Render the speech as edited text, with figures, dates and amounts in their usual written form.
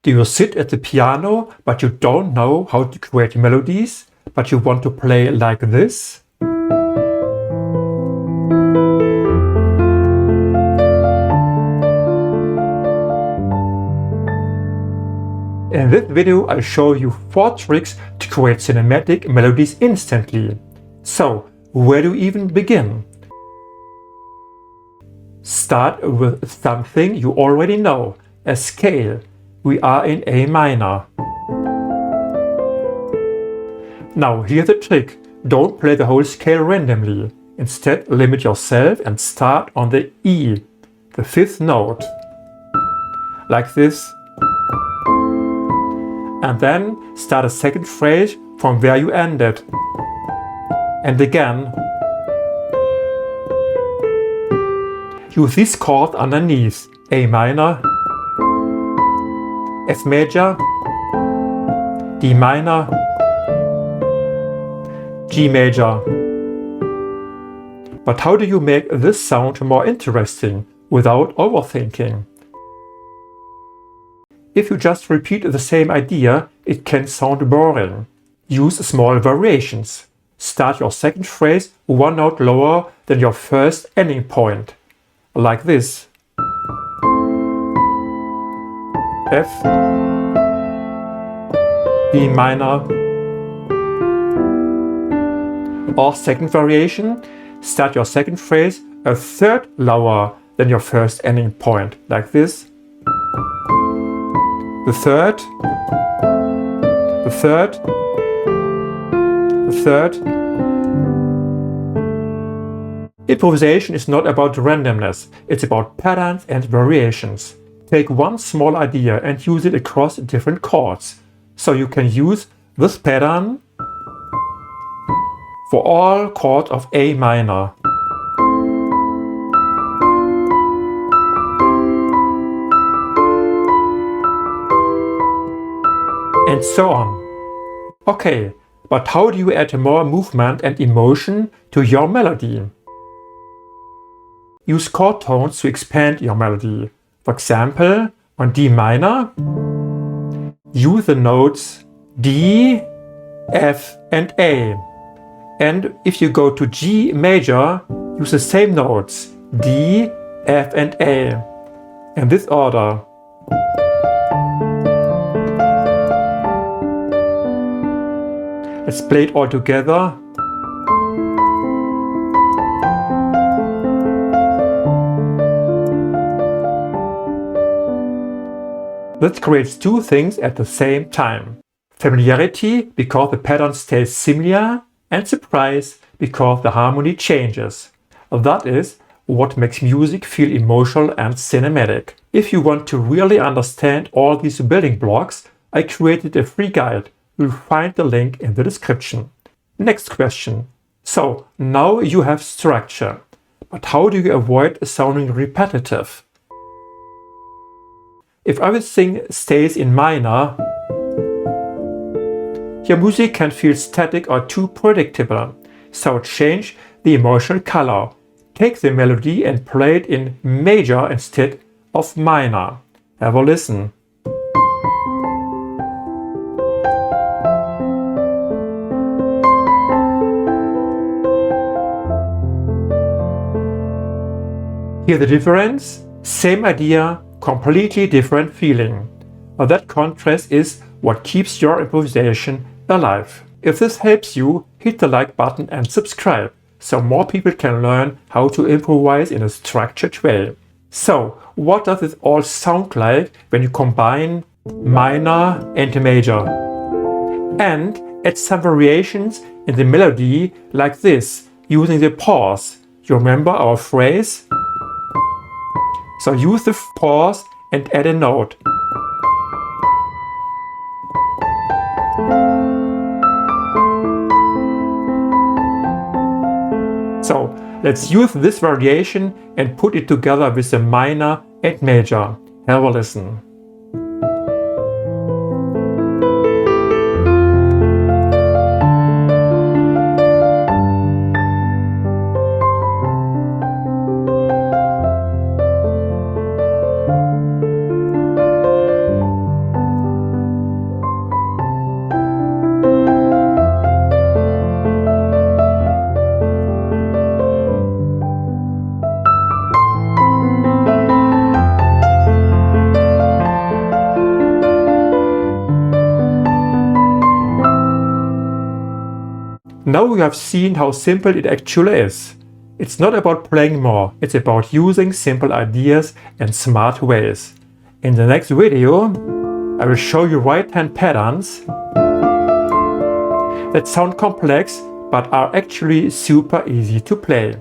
Do you sit at the piano but you don't know how to create melodies, but you want to play like this? In this video I'll show you 4 tricks to create cinematic melodies instantly. So, where do you even begin? Start with something you already know, a scale. We are in A minor. Now here's the trick. Don't play the whole scale randomly. Instead, limit yourself and start on the E, the 5th note. Like this. And then start a second phrase from where you ended. And again. Use this chord underneath. A minor, F major, D minor, G major. But how do you make this sound more interesting without overthinking? If you just repeat the same idea, it can sound boring. Use small variations. Start your second phrase 1 note lower than your first ending point. Like this. F, D minor. Or second variation, start your second phrase 1/3 lower than your first ending point. Like this. The third, the third, the third. Improvisation is not about randomness, it's about patterns and variations. Take one small idea and use it across different chords. So you can use this pattern for all chords of A minor. And so on. Okay, but how do you add more movement and emotion to your melody? Use chord tones to expand your melody. For example, on D minor, use the notes D, F and A. And if you go to G major, use the same notes D, F and A. In this order. Let's play it all together. This creates 2 things at the same time. Familiarity, because the pattern stays similar, and surprise, because the harmony changes. That is what makes music feel emotional and cinematic. If you want to really understand all these building blocks, I created a free guide. You'll find the link in the description. Next question. So, now you have structure. But how do you avoid sounding repetitive? If everything stays in minor, your music can feel static or too predictable. So change the emotional color. Take the melody and play it in major instead of minor. Have a listen. Hear the difference? Same idea, completely different feeling. That contrast is what keeps your improvisation alive. If this helps you, hit the like button and subscribe, so more people can learn how to improvise in a structured way. So, what does it all sound like when you combine minor and major? And add some variations in the melody like this, using the pause. You remember our phrase? So use the pause and add a note. So let's use this variation and put it together with the minor and major. Have a listen. Now you have seen how simple it actually is. It's not about playing more, it's about using simple ideas in smart ways. In the next video, I will show you right-hand patterns that sound complex but are actually super easy to play.